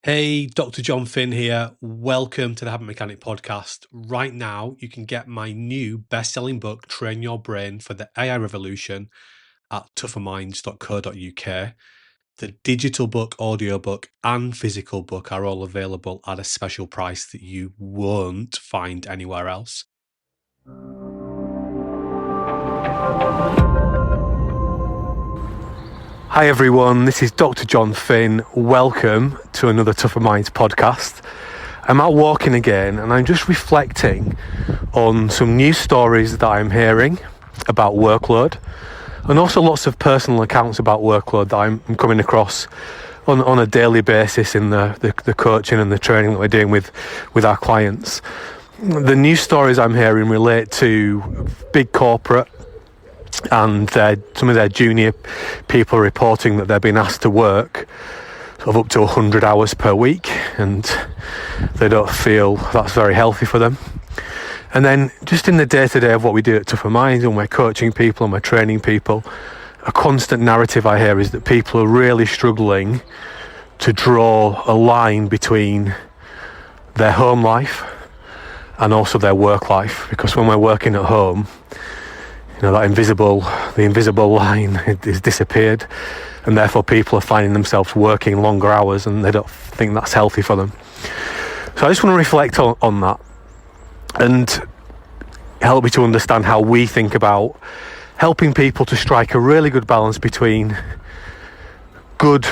Hey, Dr. Jon Finn here. Welcome to the Habit Mechanic podcast. Right now, you can get my new best-selling book, Train Your Brain for the AI Revolution, at tougherminds.co.uk. The digital book, audiobook, and physical book are all available at a special price that you won't find anywhere else. Hi everyone, this is Dr. Jon Finn. Welcome to another Tougher Minds podcast. I'm out walking again and I'm just reflecting on some news stories that I'm hearing about workload, and also lots of personal accounts about workload that I'm coming across on a daily basis in the coaching and the training that we're doing with our clients. The news stories I'm hearing relate to big corporate and some of their junior people reporting that they're being asked to work sort of up to 100 hours per week, and they don't feel that's very healthy for them. And then just in the day-to-day of what we do at Tougher Minds, and we're coaching people and we're training people, a constant narrative I hear is that people are really struggling to draw a line between their home life and also their work life, because when we're working at home, the invisible line has disappeared, and therefore people are finding themselves working longer hours and they don't think that's healthy for them. So I just want to reflect on that and help me to understand how we think about helping people to strike a really good balance between good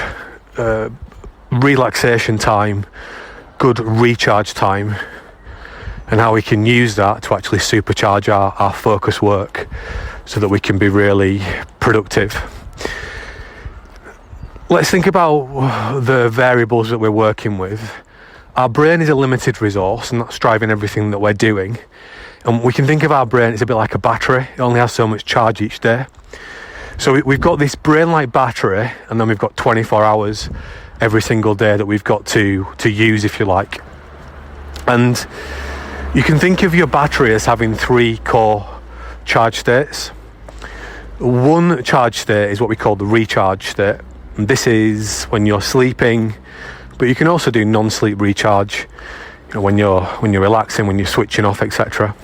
relaxation time, good recharge time, and how we can use that to actually supercharge our focus work so that we can be really productive. Let's think about the variables that we're working with. Our brain is a limited resource, and that's driving everything that we're doing. And we can think of our brain as a bit like a battery. It only has so much charge each day. So we've got this brain-like battery, and then we've got 24 hours every single day that we've got to use, if you like. And you can think of your battery as having three core charge states. One charge state is what we call the recharge state. And this is when you're sleeping, but you can also do non-sleep recharge, when you're relaxing, when you're switching off, etc.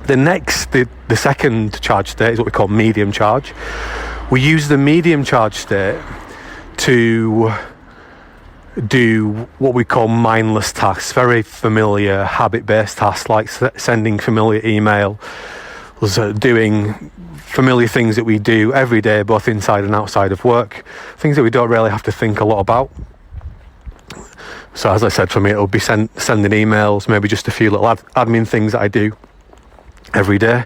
The second charge state is what we call medium charge. We use the medium charge state to do what we call mindless tasks, very familiar habit-based tasks like sending familiar email, doing familiar things that we do every day, both inside and outside of work, things that we don't really have to think a lot about. So as I said, for me it'll be sending emails, maybe just a few little admin things that I do every day.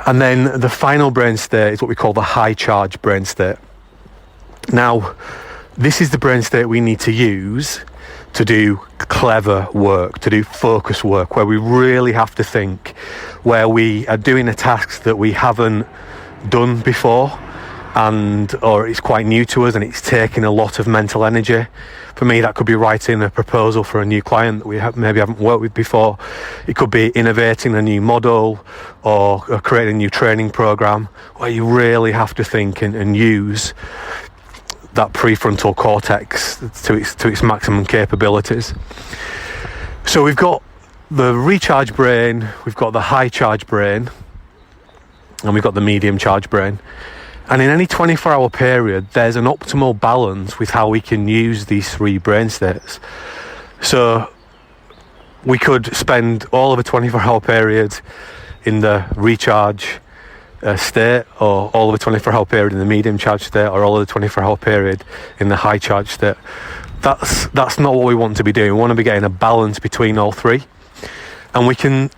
And then the final brain state is what we call the high charge brain state. Now, this is the brain state we need to use to do clever work, to do focus work, where we really have to think, where we are doing a task that we haven't done before, or it's quite new to us and it's taking a lot of mental energy. For me, that could be writing a proposal for a new client that we maybe haven't worked with before. It could be innovating a new model or creating a new training program, where you really have to think and use that prefrontal cortex to its maximum capabilities. So we've got the recharge brain, we've got the high charge brain, and we've got the medium charge brain. And in any 24-hour period, there's an optimal balance with how we can use these three brain states. So we could spend all of a 24-hour period in the recharge state, or all of the 24-hour period in the medium charge state, or all of the 24-hour period in the high charge state. That's not what we want to be doing. We want to be getting a balance between all three. And we can,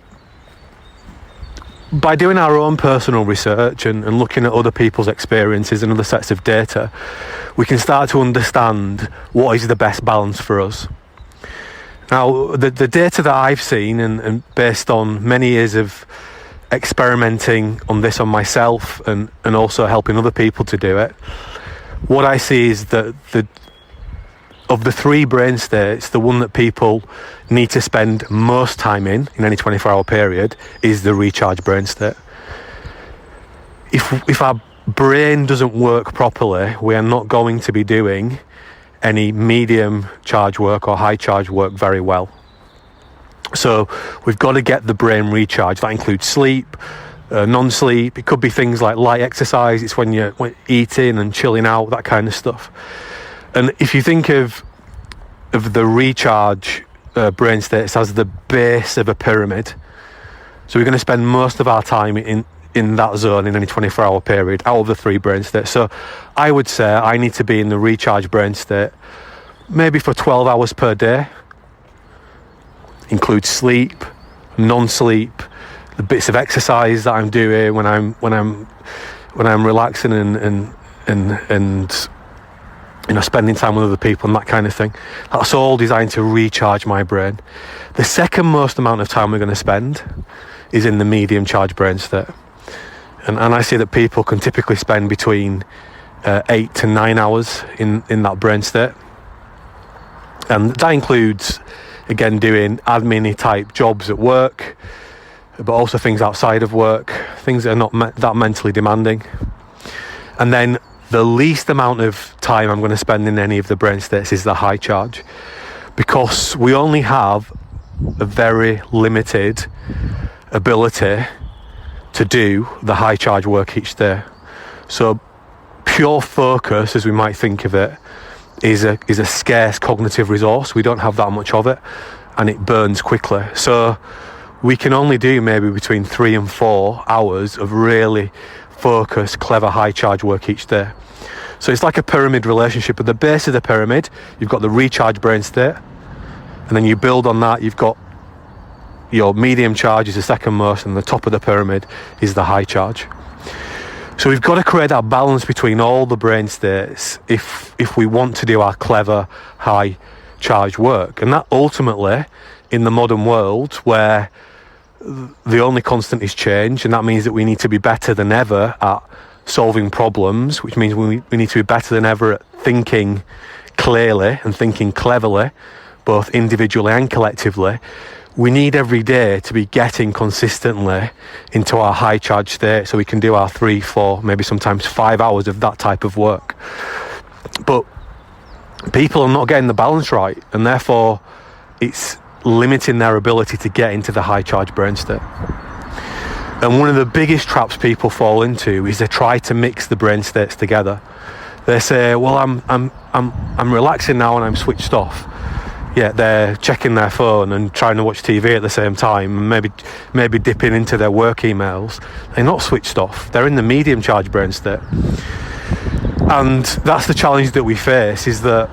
by doing our own personal research and looking at other people's experiences and other sets of data, we can start to understand what is the best balance for us. Now, the data that I've seen, and based on many years of experimenting on this on myself and also helping other people to do it, what I see is that of the three brain states, the one that people need to spend most time in any 24-hour period is the recharge brain state. If our brain doesn't work properly, we are not going to be doing any medium charge work or high charge work very well. So we've got to get the brain recharged. That includes sleep, non-sleep. It could be things like light exercise. It's when you're eating and chilling out, that kind of stuff. And if you think of the recharge brain states as the base of a pyramid, so we're going to spend most of our time in that zone in any 24-hour period out of the 3 brain states. So I would say I need to be in the recharge brain state maybe for 12 hours per day. Includes sleep, non-sleep, the bits of exercise that I'm doing when I'm relaxing and spending time with other people and that kind of thing. That's all designed to recharge my brain. The second most amount of time we're going to spend is in the medium charge brain state. And I see that people can typically spend between 8 to 9 hours in that brain state. And that includes, again, doing admin type jobs at work, but also things outside of work, things that are not that mentally demanding. And then the least amount of time I'm going to spend in any of the brain states is the high charge, because we only have a very limited ability to do the high charge work each day. So pure focus, as we might think of it, is a scarce cognitive resource. We don't have that much of it, and it burns quickly. So we can only do maybe between 3 and 4 hours of really focused, clever, high charge work each day. So it's like a pyramid relationship. At the base of the pyramid, you've got the recharge brain state, and then you build on that. You've got your medium charge is the second most, and the top of the pyramid is the high charge. So we've got to create that balance between all the brain states if we want to do our clever, high charge work. And that ultimately, in the modern world where the only constant is change, and that means that we need to be better than ever at solving problems, which means we need to be better than ever at thinking clearly and thinking cleverly, both individually and collectively. We need every day to be getting consistently into our high charge state so we can do our 3, 4, maybe sometimes 5 hours of that type of work. But people are not getting the balance right, and therefore it's limiting their ability to get into the high charge brain state. And one of the biggest traps people fall into is they try to mix the brain states together. They say, well, I'm relaxing now and I'm switched off. Yet they're checking their phone and trying to watch TV at the same time, and maybe dipping into their work emails. They're not switched off. They're in the medium charge brain state. And that's the challenge that we face, is that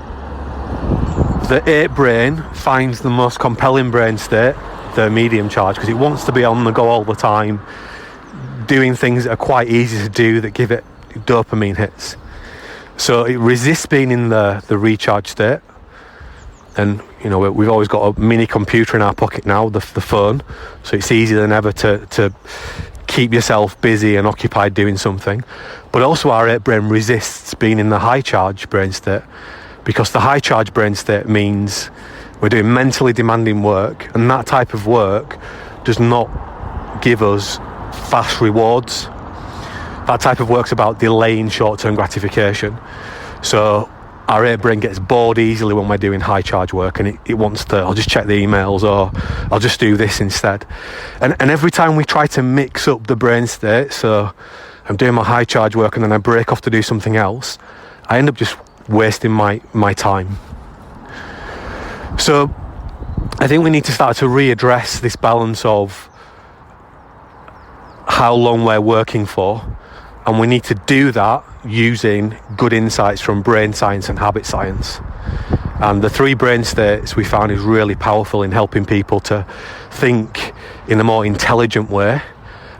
the 8 brain finds the most compelling brain state, the medium charge, because it wants to be on the go all the time, doing things that are quite easy to do that give it dopamine hits. So it resists being in the recharge state. And we've always got a mini computer in our pocket now, the phone, so it's easier than ever to keep yourself busy and occupied doing something. But also our 8 brain resists being in the high charge brain state, because the high charge brain state means we're doing mentally demanding work, and that type of work does not give us fast rewards. That type of work's about delaying short-term gratification. So our 8 brain gets bored easily when we're doing high charge work, and it wants to, I'll just check the emails, or I'll just do this instead. And every time we try to mix up the brain state, so I'm doing my high charge work and then I break off to do something else, I end up just wasting my time. So I think we need to start to readdress this balance of how long we're working for, and we need to do that using good insights from brain science and habit science. And the 3 brain states we found is really powerful in helping people to think in a more intelligent way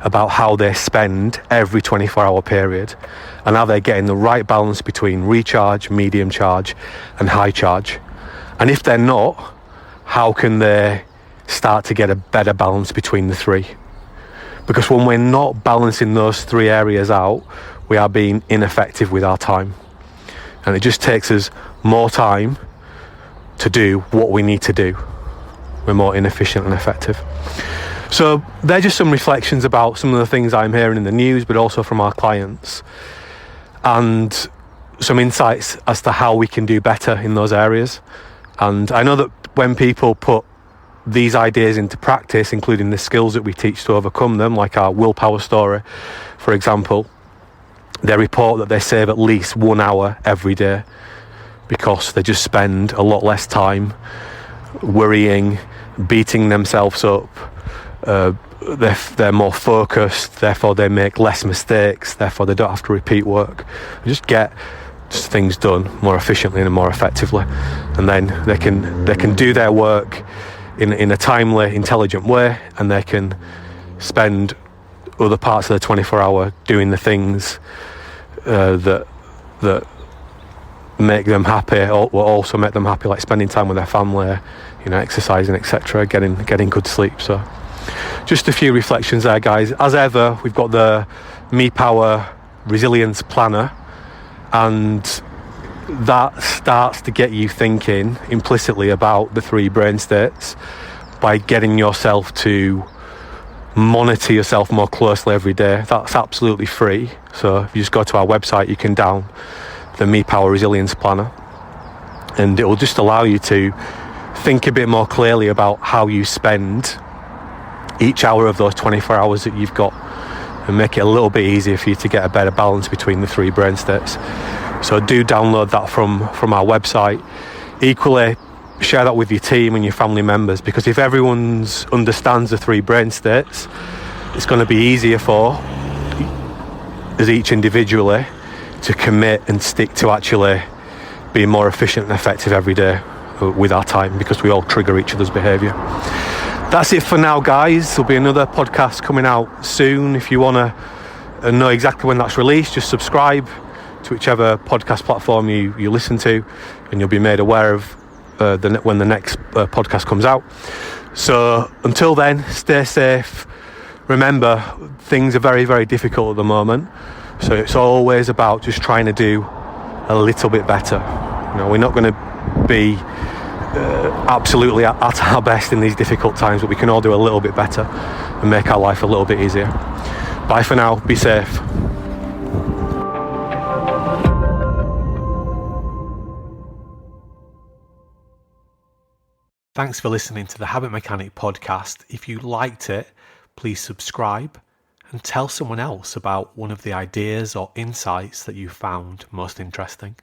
about how they spend every 24-hour period, and how they're getting the right balance between recharge, medium charge and high charge. And if they're not, how can they start to get a better balance between the 3? Because when we're not balancing those 3 areas out, we are being ineffective with our time. And it just takes us more time to do what we need to do. We're more inefficient and effective. So they're just some reflections about some of the things I'm hearing in the news, but also from our clients. And some insights as to how we can do better in those areas. And I know that when people put these ideas into practice, including the skills that we teach to overcome them, like our willpower story, for example, they report that they save at least 1 hour every day because they just spend a lot less time worrying, beating themselves up. They're more focused, therefore they make less mistakes, therefore they don't have to repeat work. They just get things done more efficiently and more effectively, and then they can do their work in a timely, intelligent way, and they can spend other parts of the 24-hour doing the things that make them happy, or will also make them happy, like spending time with their family, exercising, etc., getting good sleep. So just a few reflections there, guys. As ever, we've got the Me Power Resilience Planner, and that starts to get you thinking implicitly about the 3 brain states by getting yourself to monitor yourself more closely every day. That's absolutely free. So if you just go to our website, you can download the Me Power Resilience Planner, and it will just allow you to think a bit more clearly about how you spend each hour of those 24 hours that you've got, and make it a little bit easier for you to get a better balance between the 3 brain states. So do download that from our website. Equally, share that with your team and your family members, because if everyone understands the 3 brain states, it's going to be easier for us each individually to commit and stick to actually being more efficient and effective every day with our time, because we all trigger each other's behaviour. That's it for now, guys. There'll be another podcast coming out soon. If you want to know exactly when that's released, just subscribe to whichever podcast platform you listen to, and you'll be made aware of when the next podcast comes out. So until then, stay safe. Remember, things are very, very difficult at the moment, so it's always about just trying to do a little bit better. We're not going to be absolutely at our best in these difficult times, but we can all do a little bit better and make our life a little bit easier. Bye for now. Be safe. Thanks for listening to the Habit Mechanic podcast. If you liked it, please subscribe and tell someone else about one of the ideas or insights that you found most interesting.